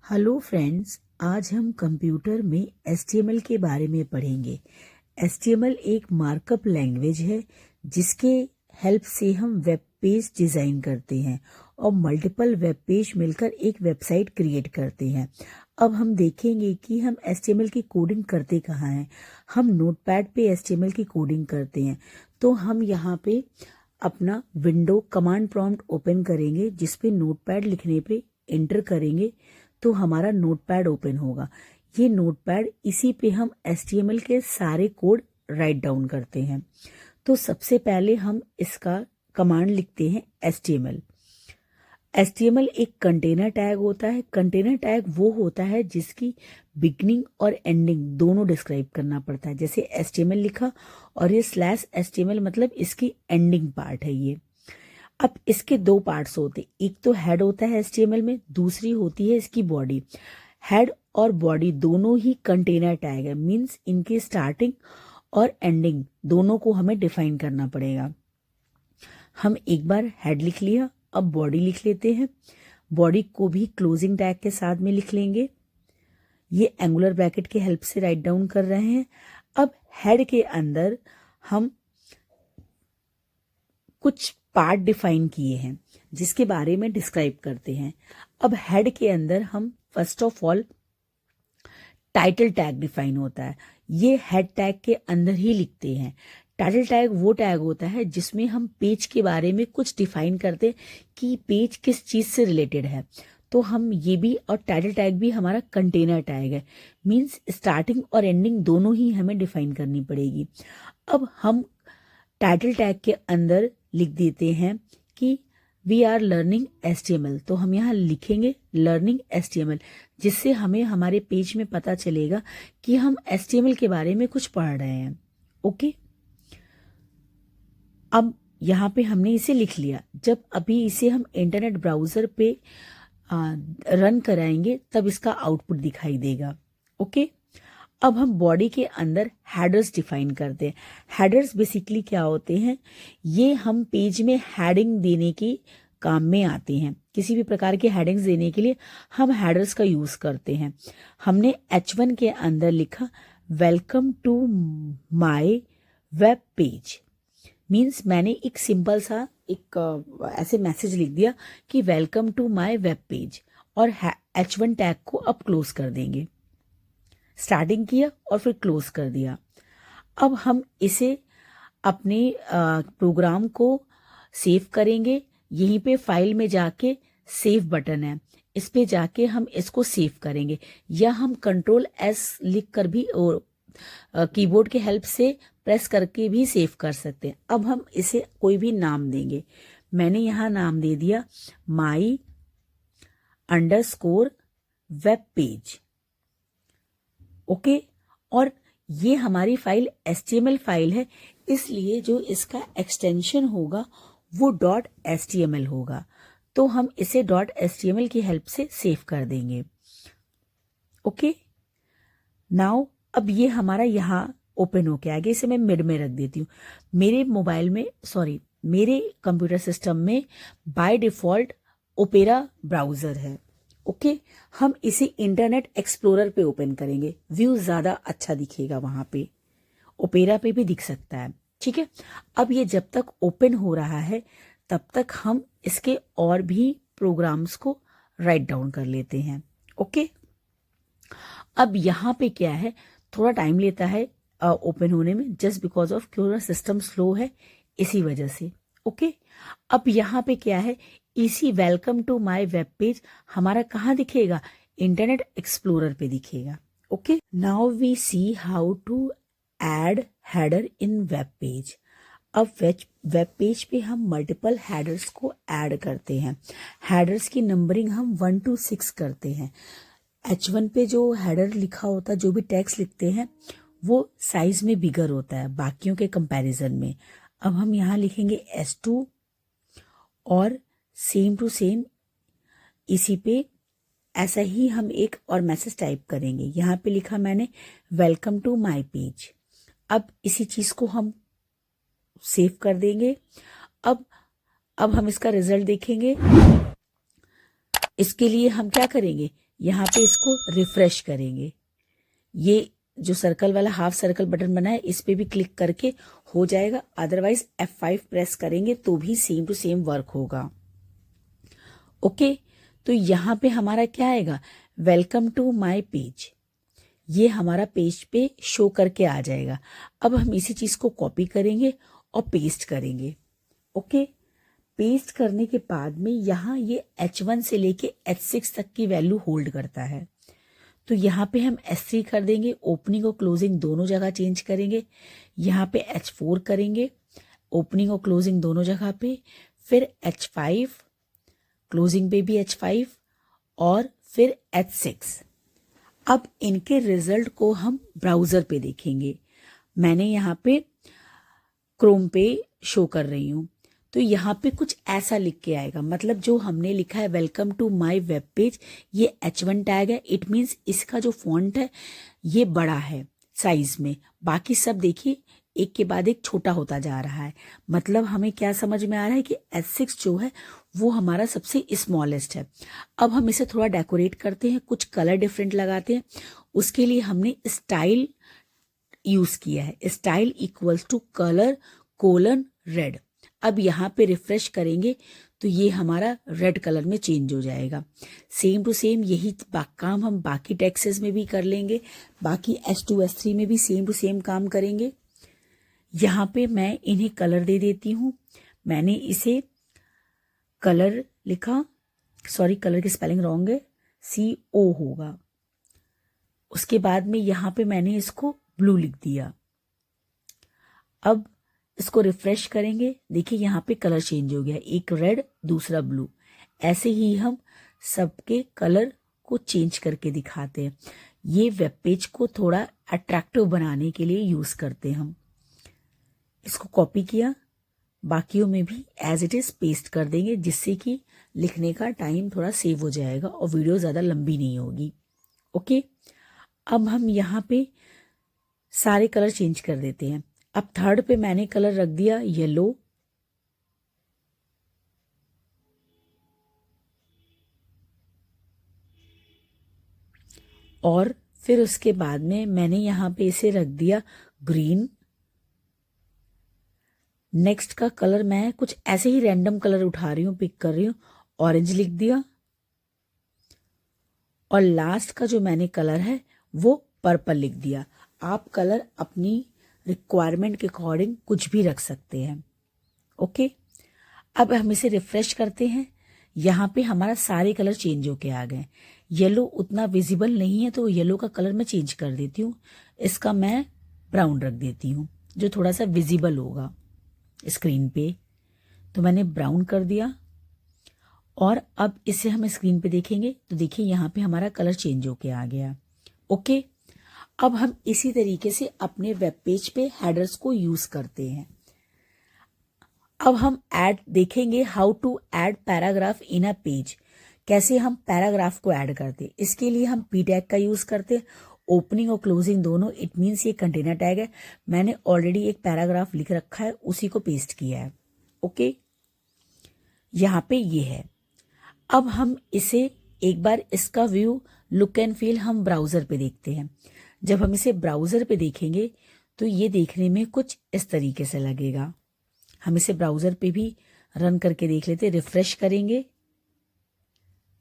Hello friends, आज हम computer में HTML के बारे में पढ़ेंगे। HTML एक मार्कअप लैंग्वेज है जिसके हेल्प से हम वेब पेज डिज़ाइन करते हैं और मल्टीपल वेब पेज मिलकर एक वेबसाइट क्रिएट करते हैं। अब हम देखेंगे कि हम HTML की कोडिंग करते कहाँ हैं। हम नोटपैड पे HTML की कोडिंग करते हैं। तो हम यहाँ पे अपना विंडो कमांड प्रॉम्प्ट ओपन करेंगे, जिसपे नोटपैड लिखने पे एंटर करेंगे तो हमारा नोटपैड ओपन होगा। ये नोटपैड, इसी पे हम HTML के सारे कोड राइट डाउन करते हैं। तो सबसे पहले हम इसका कमांड लिखते हैं HTML। HTML एक कंटेनर टैग होता है। कंटेनर टैग वो होता है जिसकी बिगनिंग और एंडिंग दोनों डिस्क्राइब करना पड़ता है। जैसे HTML लिखा और ये /HTML मतलब इसकी एंडिंग पार्ट है ये। अब इसके दो पार्ट्स होते हैं, एक तो हेड होता है HTML में, दूसरी होती है इसकी बॉडी। हेड और बॉडी दोनों ही कंटेनर टैग है, मीन्स इनकी स्टार्टिंग और एंडिंग दोनों को हमें डिफाइन करना पड़ेगा। हम एक बार हेड लिख लिया, अब बॉडी लिख लेते हैं। बॉडी को भी क्लोजिंग टैग के साथ में लिख लेंगे। ये एंगुलर ब्रैकेट की हेल्प से राइट डाउन कर रहे हैं। अब हेड के अंदर हम कुछ पार्ट डिफाइन किए हैं जिसके बारे में डिस्क्राइब करते हैं। अब हेड के अंदर हम first of all title tag define होता है। ये हेड टैग के अंदर ही लिखते हैं। टाइटल टैग वो टैग होता है जिसमें हम पेज के बारे में कुछ डिफाइन करते हैं कि पेज किस चीज से रिलेटेड है। तो हम ये भी, और टाइटल टैग भी हमारा कंटेनर टैग है, मीन्स स्टार्टिंग और एंडिंग दोनों ही हमें डिफाइन करनी पड़ेगी। अब हम टाइटल टैग के अंदर लिख देते हैं कि वी आर लर्निंग HTML। तो हम यहाँ लिखेंगे लर्निंग HTML, जिससे हमें हमारे पेज में पता चलेगा कि हम HTML के बारे में कुछ पढ़ रहे हैं। ओके, अब यहाँ पे हमने इसे लिख लिया। जब अभी इसे हम इंटरनेट ब्राउजर पे रन कराएंगे तब इसका आउटपुट दिखाई देगा। ओके, अब हम बॉडी के अंदर हेडर्स डिफाइन करते हैं। हेडर्स बेसिकली क्या होते हैं, ये हम पेज में हेडिंग देने के काम में आते हैं। किसी भी प्रकार के हेडिंग्स देने के लिए हम हेडर्स का यूज करते हैं। हमने H1 के अंदर लिखा welcome to my web page, means मैंने एक सिंपल सा एक ऐसे मैसेज लिख दिया कि welcome to my web page, और H1 टैग को अब क्लोज कर देंगे। स्टार्टिंग किया और फिर क्लोज कर दिया। अब हम इसे अपने प्रोग्राम को सेव करेंगे। यहीं पे फाइल में जाके सेव बटन है, इस पे जाके हम इसको सेव करेंगे, या हम Ctrl+S लिख कर भी और कीबोर्ड के हेल्प से प्रेस करके भी सेव कर सकते हैं। अब हम इसे कोई भी नाम देंगे। मैंने यहाँ नाम दे दिया my_web पेज। ओके, और ये हमारी फाइल HTML फाइल है, इसलिए जो इसका एक्सटेंशन होगा वो .html होगा। तो हम इसे .html की हेल्प से सेव कर देंगे। ओके, नाउ अब ये हमारा यहाँ ओपन होके आ गया। इसे मैं मिड में रख देती हूँ। मेरे कंप्यूटर सिस्टम में बाय डिफॉल्ट ओपेरा ब्राउजर है। ओके, हम इसे इंटरनेट एक्सप्लोरर पे ओपन करेंगे, व्यू ज्यादा अच्छा दिखेगा वहां पे। ओपेरा पे भी दिख सकता है, ठीक है। अब ये जब तक ओपन हो रहा है तब तक हम इसके और भी प्रोग्राम्स को राइट डाउन कर लेते हैं। ओके, अब यहाँ पे क्या है, थोड़ा टाइम लेता है ओपन होने में, जस्ट बिकॉज ऑफ क्यों सिस्टम स्लो है, इसी वजह से। ओके, अब यहाँ पे क्या है, इसी welcome to my web page हमारा कहाँ दिखेगा, इंटरनेट एक्सप्लोरर पे दिखेगा। Okay, now we see how to add header in web page. अब वेब पेज पे हम मल्टीपल हेडर्स को ऐड करते हैं। हेडर्स की नंबरिंग हम 1 to 6 करते हैं। H1 पे जो हेडर लिखा होता है, जो भी टेक्स्ट लिखते हैं, वो साइज में बिगर होता है बाकियों के कंपैरिजन में। अब हम यहाँ लिखेंगे S2 और सेम टू सेम इसी पे ऐसा ही हम एक और मैसेज टाइप करेंगे। यहाँ पे लिखा मैंने वेलकम टू माय पेज। अब इसी चीज को हम सेव कर देंगे। अब हम इसका रिजल्ट देखेंगे। इसके लिए हम क्या करेंगे, यहाँ पे इसको रिफ्रेश करेंगे। ये जो सर्कल वाला हाफ सर्कल बटन बना है इस पे भी क्लिक करके हो जाएगा, अदरवाइज F5 प्रेस करेंगे तो भी सेम टू सेम वर्क होगा। ओके, तो यहाँ पे हमारा क्या आएगा, वेलकम टू माय पेज, ये हमारा पेज पे शो करके आ जाएगा। अब हम इसी चीज को कॉपी करेंगे और पेस्ट करेंगे। ओके, पेस्ट करने के बाद में यहाँ ये H1 से लेके H6 तक की वैल्यू होल्ड करता है, तो यहाँ पे हम S3 कर देंगे, ओपनिंग और क्लोजिंग दोनों जगह चेंज करेंगे। यहाँ पे H4 करेंगे, ओपनिंग और क्लोजिंग दोनों जगह पे, फिर H5, क्लोजिंग पे भी H5 और फिर H6। अब इनके रिजल्ट को हम ब्राउजर पे देखेंगे। मैंने यहाँ पे क्रोम पे शो कर रही हूँ, तो यहाँ पे कुछ ऐसा लिख के आएगा, मतलब जो हमने लिखा है welcome to my web page, ये H1 टैग है। इट मीन्स इसका जो फॉन्ट है ये बड़ा है साइज में, बाकी सब देखिए एक के बाद एक छोटा होता जा रहा है। मतलब हमें क्या समझ में आ रहा है कि H6 जो है वो हमारा सबसे स्मॉलेस्ट है। अब हम इसे थोड़ा डेकोरेट करते हैं, कुछ कलर डिफरेंट लगाते हैं। उसके लिए हमने स्टाइल यूज किया है, style equals to colour colon red. अब यहाँ पे रिफ्रेश करेंगे तो ये हमारा रेड कलर में चेंज हो जाएगा। सेम टू सेम यही काम हम बाकी टेक्सेस में भी कर लेंगे, बाकी S2 S3 में भी सेम टू सेम काम करेंगे। यहाँ पे मैं इन्हें कलर दे देती हूँ। मैंने इसे कलर लिखा, सॉरी कलर की स्पेलिंग रॉन्ग है, CO होगा। उसके बाद में यहाँ पे मैंने इसको ब्लू लिख दिया। अब इसको रिफ्रेश करेंगे, देखिए यहाँ पे कलर चेंज हो गया, एक रेड दूसरा ब्लू। ऐसे ही हम सबके कलर को चेंज करके दिखाते हैं। ये वेब पेज को थोड़ा अट्रैक्टिव बनाने के लिए यूज करते हैं हम। इसको कॉपी किया, बाकियों में भी एज इट इज पेस्ट कर देंगे, जिससे कि लिखने का टाइम थोड़ा सेव हो जाएगा और वीडियो ज़्यादा लंबी नहीं होगी। ओके, अब हम यहाँ पे सारे कलर चेंज कर देते हैं। अब थर्ड पे मैंने कलर रख दिया येलो, और फिर उसके बाद में मैंने यहाँ पे इसे रख दिया ग्रीन। नेक्स्ट का कलर मैं कुछ ऐसे ही रैंडम कलर उठा रही हूँ, पिक कर रही हूँ, ऑरेंज लिख दिया। और लास्ट का जो मैंने कलर है वो पर्पल लिख दिया। आप कलर अपनी रिक्वायरमेंट के अकॉर्डिंग कुछ भी रख सकते हैं। ओके, अब हम इसे रिफ्रेश करते हैं। यहाँ पे हमारा सारे कलर चेंज होके आ गए। येलो उतना विजिबल नहीं है तो येलो का कलर मैं चेंज कर देती हूँ, इसका मैं ब्राउन रख देती हूँ जो थोड़ा सा विजिबल होगा स्क्रीन पे। तो मैंने ब्राउन कर दिया और अब इसे हम स्क्रीन पे देखेंगे तो देखिए यहाँ पे हमारा कलर चेंज होके आ गया। ओके, अब हम इसी तरीके से अपने वेब पेज पे हेडर्स को यूज करते हैं। अब हम ऐड देखेंगे, how to add paragraph in a page, कैसे हम पैराग्राफ को ऐड करते हैं। इसके लिए हम P टैग का यूज करते हैं, ओपनिंग और क्लोजिंग दोनों। इट मीन्स ये कंटेनर टैग है, मैंने ऑलरेडी एक पैराग्राफ लिख रखा है, उसी को पेस्ट किया है। ओके, यहाँ पे ये है। अब हम इसे एक बार इसका व्यू लुक एंड फील हम ब्राउजर पे देखते हैं। जब हम इसे ब्राउजर पे देखेंगे तो ये देखने में कुछ इस तरीके से लगेगा। हम इसे ब्राउजर पे भी रन करके देख लेते, रिफ्रेश करेंगे,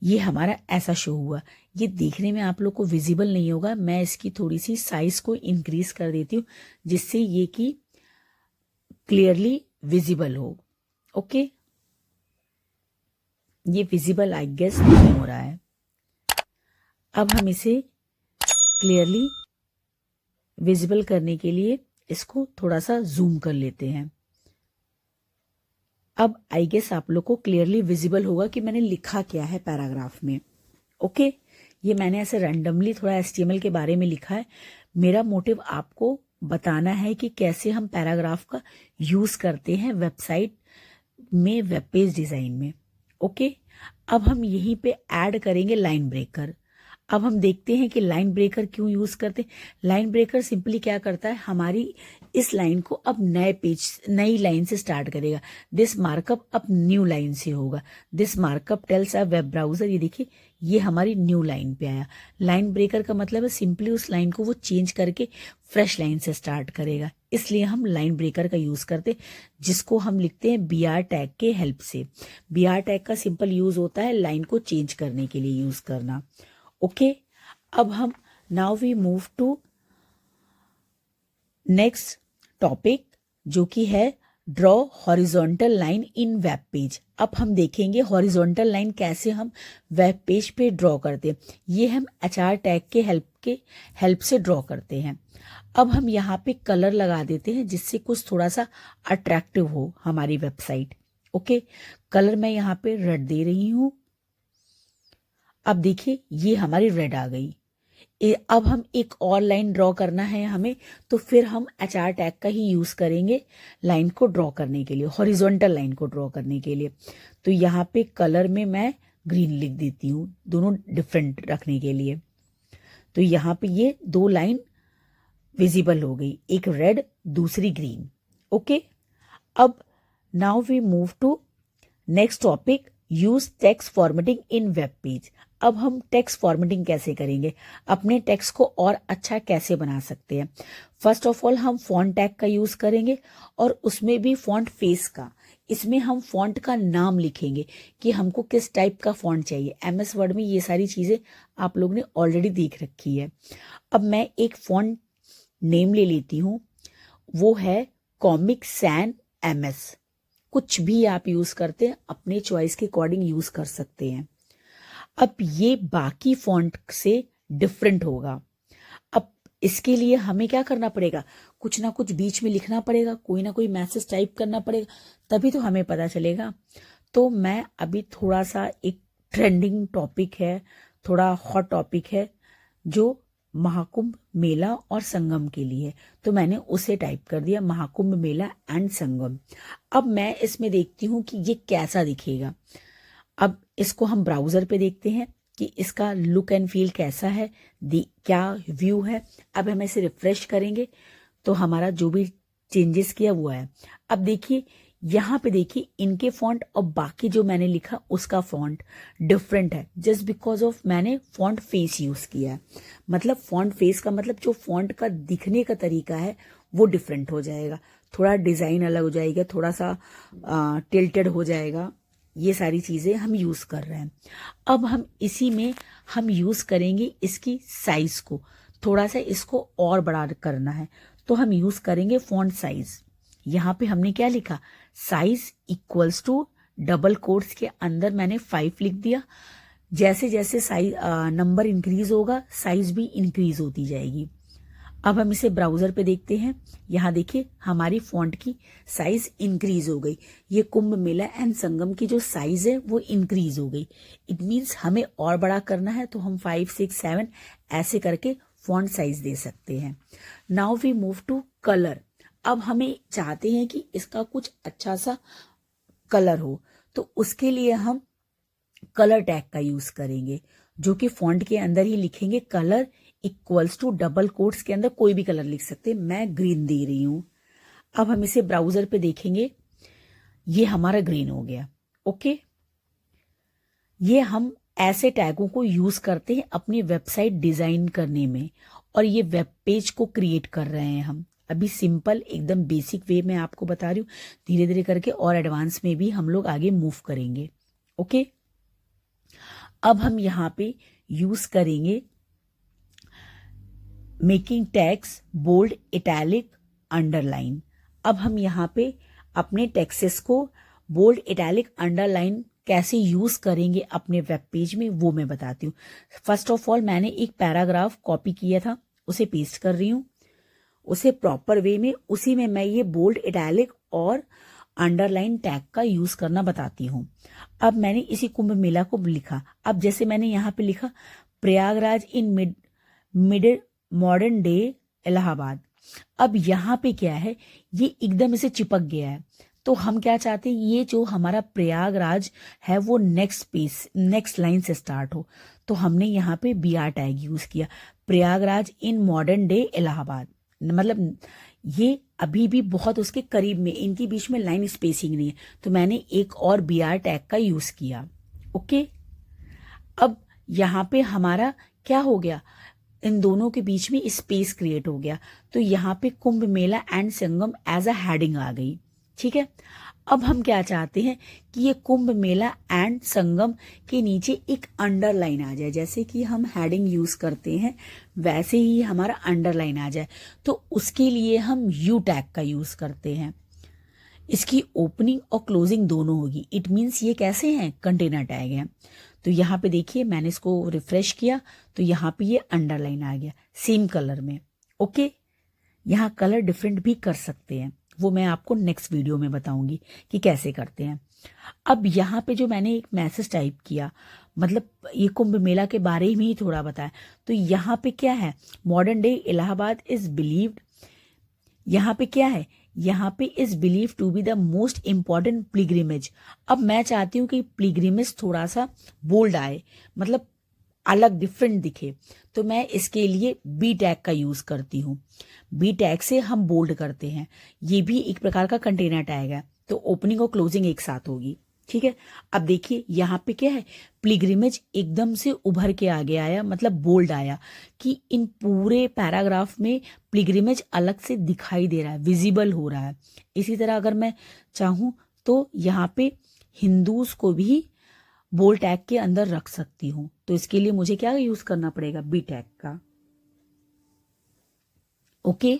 ये हमारा ऐसा शो हुआ। ये देखने में आप लोग को विजिबल नहीं होगा, मैं इसकी थोड़ी सी साइज को इंक्रीज कर देती हूँ जिससे ये कि क्लियरली विजिबल हो। ओके, ये विजिबल आई गेस नहीं हो रहा है। अब हम इसे क्लियरली विजिबल करने के लिए इसको थोड़ा सा जूम कर लेते हैं। अब आई गेस आप लोग को क्लियरली विजिबल होगा कि मैंने लिखा क्या है पैराग्राफ में। ओके, ये मैंने ऐसे रैंडमली थोड़ा HTML के बारे में लिखा है। मेरा मोटिव आपको बताना है कि कैसे हम पैराग्राफ का यूज करते हैं वेबसाइट में, वेब पेज डिजाइन में। ओके, अब हम यहीं पे ऐड करेंगे लाइन ब्रेकर। अब हम देखते हैं कि लाइन ब्रेकर क्यों यूज करते हैं। लाइन ब्रेकर सिंपली क्या करता है, हमारी इस लाइन को अब नई लाइन से स्टार्ट करेगा। दिस मार्कअप अब न्यू लाइन से होगा। This markup tales a web browser, ये देखिए ये हमारी न्यू लाइन पे आया। लाइन ब्रेकर का मतलब है सिंपली उस लाइन को वो चेंज करके फ्रेश लाइन से स्टार्ट करेगा, इसलिए हम लाइन ब्रेकर का यूज करते, जिसको हम लिखते हैं BR टैग के हेल्प से। BR टैग का सिंपल यूज होता है लाइन को चेंज करने के लिए यूज करना। ओके, अब हम now we move to next topic, जो कि है draw horizontal line in web page. अब हम देखेंगे हॉरिजॉन्टल लाइन कैसे हम वेब पेज पे ड्रॉ करते हैं। ये हम HR टैग के हेल्प से ड्रॉ करते हैं। अब हम यहाँ पे कलर लगा देते हैं जिससे कुछ थोड़ा सा अट्रैक्टिव हो हमारी वेबसाइट। ओके, कलर मैं यहाँ पे रेड दे रही हूँ। अब देखिए ये हमारी रेड आ गई। अब हम एक और लाइन ड्रॉ करना है हमें, तो फिर हम HR टैग का ही यूज करेंगे लाइन को ड्रॉ करने के लिए, हॉरिजॉन्टल लाइन को ड्रॉ करने के लिए। तो यहाँ पे कलर में मैं ग्रीन लिख देती हूँ, दोनों डिफरेंट रखने के लिए। तो यहाँ पे ये दो लाइन विजिबल हो गई, एक रेड दूसरी ग्रीन। ओके, अब now we move to next topic, use text formatting in web page. अब हम टेक्स्ट फॉर्मेटिंग कैसे करेंगे, अपने टेक्स्ट को और अच्छा कैसे बना सकते हैं। फर्स्ट ऑफ ऑल हम फॉन्ट टैग का यूज करेंगे और उसमें भी फॉन्ट फेस का। इसमें हम फॉन्ट का नाम लिखेंगे कि हमको किस टाइप का फॉन्ट चाहिए। MS वर्ड में ये सारी चीजें आप लोग ने ऑलरेडी देख रखी है। अब मैं एक फॉन्ट नेम ले लेती हूँ, वो है कॉमिक सैन MS। कुछ भी आप यूज करते हैं अपने चॉइस के अकॉर्डिंग यूज कर सकते हैं। अब ये बाकी फॉन्ट से डिफरेंट होगा। अब इसके लिए हमें क्या करना पड़ेगा, कुछ ना कुछ बीच में लिखना पड़ेगा, कोई ना कोई मैसेज टाइप करना पड़ेगा, तभी तो हमें पता चलेगा। तो मैं अभी थोड़ा सा एक ट्रेंडिंग टॉपिक है, थोड़ा हॉट टॉपिक है, जो महाकुंभ मेला और संगम के लिए, तो मैंने उसे टाइप कर दिया, महाकुंभ मेला एंड संगम। अब मैं इसमें देखती हूँ कि ये कैसा दिखेगा। अब इसको हम ब्राउजर पे देखते हैं कि इसका लुक एंड फील कैसा है, क्या व्यू है। अब हम इसे रिफ्रेश करेंगे तो हमारा जो भी चेंजेस किया हुआ है। अब देखिए यहाँ पे देखिए इनके फॉन्ट और बाकी जो मैंने लिखा उसका फॉन्ट डिफरेंट है, जस्ट बिकॉज ऑफ मैंने फॉन्ट फेस यूज किया है। मतलब फॉन्ट फेस का मतलब जो फॉन्ट का दिखने का तरीका है वो डिफरेंट हो जाएगा, थोड़ा डिजाइन अलग हो जाएगा, थोड़ा सा टिल्टेड हो जाएगा। ये सारी चीजें हम यूज कर रहे हैं। अब हम इसी में हम यूज करेंगे इसकी साइज को, थोड़ा सा इसको और बड़ा करना है, तो हम यूज करेंगे फॉन्ट साइज। यहाँ पे हमने क्या लिखा, size equals to double quotes के अंदर मैंने 5 लिख दिया। जैसे जैसे साइज नंबर इंक्रीज होगा साइज भी इंक्रीज होती जाएगी। अब हम इसे ब्राउजर पे देखते हैं। यहाँ देखिए हमारी फॉन्ट की साइज इंक्रीज हो गई। ये कुंभ मेला एंड संगम की जो साइज है वो इंक्रीज हो गई। इट मीन्स हमें और बड़ा करना है तो हम 5, 6, 7 ऐसे करके फॉन्ट साइज दे सकते हैं। Now we move to colour. अब हमें चाहते हैं कि इसका कुछ अच्छा सा कलर हो, तो उसके लिए हम कलर टैग का यूज करेंगे, जो कि फॉन्ट के अंदर ही लिखेंगे colour equals to double quotes के अंदर कोई भी कलर लिख सकते हैं। मैं ग्रीन दे रही हूं। अब हम इसे ब्राउजर पे देखेंगे, ये हमारा ग्रीन हो गया। ओके, ये हम ऐसे टैगों को यूज करते हैं अपनी वेबसाइट डिजाइन करने में, और ये वेब पेज को क्रिएट कर रहे हैं हम। अभी सिंपल एकदम बेसिक वे में आपको बता रही हूँ, धीरे धीरे करके और एडवांस में भी हम लोग आगे मूव करेंगे। ओके, अब हम यहाँ पे यूज करेंगे making tags bold, italic, underline. अब हम यहाँ पे अपने टेक्सेस को बोल्ड, इटैलिक, अंडरलाइन कैसे यूज करेंगे अपने वेब पेज में, वो मैं बताती हूँ। फर्स्ट ऑफ ऑल मैंने एक पैराग्राफ कॉपी किया था, उसे पेस्ट कर रही हूँ, उसे प्रॉपर वे में, उसी में मैं ये बोल्ड, इटैलिक और अंडरलाइन टैग का यूज करना बताती हूँ। अब मैंने इसी कुंभ मेला को लिखा। अब जैसे मैंने यहाँ पे लिखा Prayagraj in mid modern day Allahabad. अब यहाँ पे क्या है, ये एकदम इसे चिपक गया है, तो हम क्या चाहते हैं, ये जो हमारा प्रयागराज है वो नेक्स्ट लाइन से स्टार्ट हो। तो हमने यहाँ पे BR टैग यूज किया, Prayagraj in modern day Allahabad. मतलब ये अभी भी बहुत उसके करीब में, इनके बीच में लाइन स्पेसिंग नहीं है, तो मैंने एक और BR टैग का यूज किया। ओके, अब यहाँ पे हमारा क्या हो गया, इन दोनों के बीच में स्पेस क्रिएट हो गया। तो यहाँ पे Kumbh Mela and Sangam as a heading आ गई। ठीक है, अब हम क्या चाहते हैं कि ये कुंभ मेला एंड संगम के नीचे एक अंडरलाइन आ जाए, जैसे कि हम हेडिंग यूज करते हैं वैसे ही हमारा अंडरलाइन आ जाए। तो उसके लिए हम U टैग का यूज करते हैं। इसकी ओपनिंग और क्लोजिंग दोनों होगी। इट मीन्स ये कैसे हैं, कंटेनर टैग हैं। तो यहाँ पे देखिए मैंने इसको रिफ्रेश किया तो यहाँ पे ये अंडरलाइन आ गया सेम कलर में। ओके, यहाँ कलर डिफरेंट भी कर सकते हैं, वो मैं आपको नेक्स्ट वीडियो में बताऊंगी कि कैसे करते हैं। अब यहाँ पे जो मैंने एक मैसेज टाइप किया, मतलब ये कुंभ मेला के बारे में ही थोड़ा बताया। तो यहाँ पे क्या है, modern day Allahabad is believed, यहाँ पे क्या है, यहाँ पे is believe to be the most important pilgrimage. अब मैं चाहती हूँ कि पिलग्रिमेज थोड़ा सा बोल्ड आए, मतलब अलग डिफरेंट दिखे, तो मैं इसके लिए B टैग का यूज करती हूँ। B टैग से हम बोल्ड करते हैं, ये भी एक प्रकार का कंटेनर टैग है, तो ओपनिंग और क्लोजिंग एक साथ होगी। ठीक है, अब देखिए यहाँ पे क्या है, पिलग्रिमेज एकदम से उभर के आगे आया, मतलब बोल्ड आया कि इन पूरे पैराग्राफ में पिलग्रिमेज अलग से दिखाई दे रहा है, विजिबल हो रहा है। इसी तरह अगर मैं चाहूँ तो यहाँ पे हिंदूज को भी बोल्ड टैग के अंदर रख सकती हूँ। तो इसके लिए मुझे क्या यूज करना पड़ेगा, B टैग का। ओके,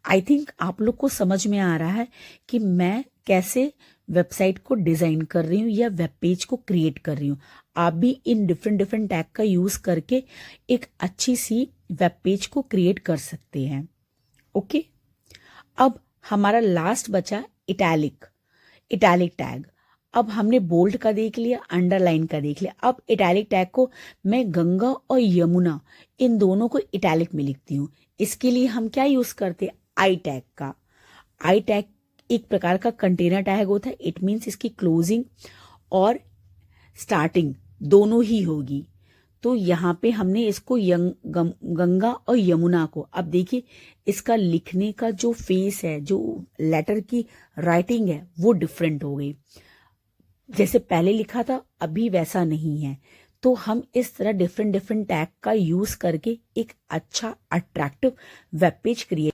आई थिंक आप लोग को समझ में आ रहा है कि मैं कैसे वेबसाइट को डिजाइन कर रही हूँ या वेब पेज को क्रिएट कर रही हूँ। आप भी इन डिफरेंट टैग का यूज करके एक अच्छी सी वेब पेज को क्रिएट कर सकते हैं। ओके, अब हमारा लास्ट बचा इटैलिक टैग। अब हमने बोल्ड का देख लिया, अंडरलाइन का देख लिया। अब इटैलिक टैग को मैं गंगा और यमुना इन दोनों को इटैलिक में लिखती हूँ। इसके लिए हम क्या यूज करते हैं, I टैग का। I टैग एक प्रकार का कंटेनर टैग होता है। इट मीन्स इसकी क्लोजिंग और स्टार्टिंग दोनों ही होगी। तो यहाँ पे हमने इसको गंगा और यमुना को, अब देखिए इसका लिखने का जो फेस है, जो लेटर की राइटिंग है वो डिफरेंट हो गई। जैसे पहले लिखा था अभी वैसा नहीं है। तो हम इस तरह डिफरेंट टैग का यूज करके एक अच्छा अट्रैक्टिव वेब पेज क्रिएट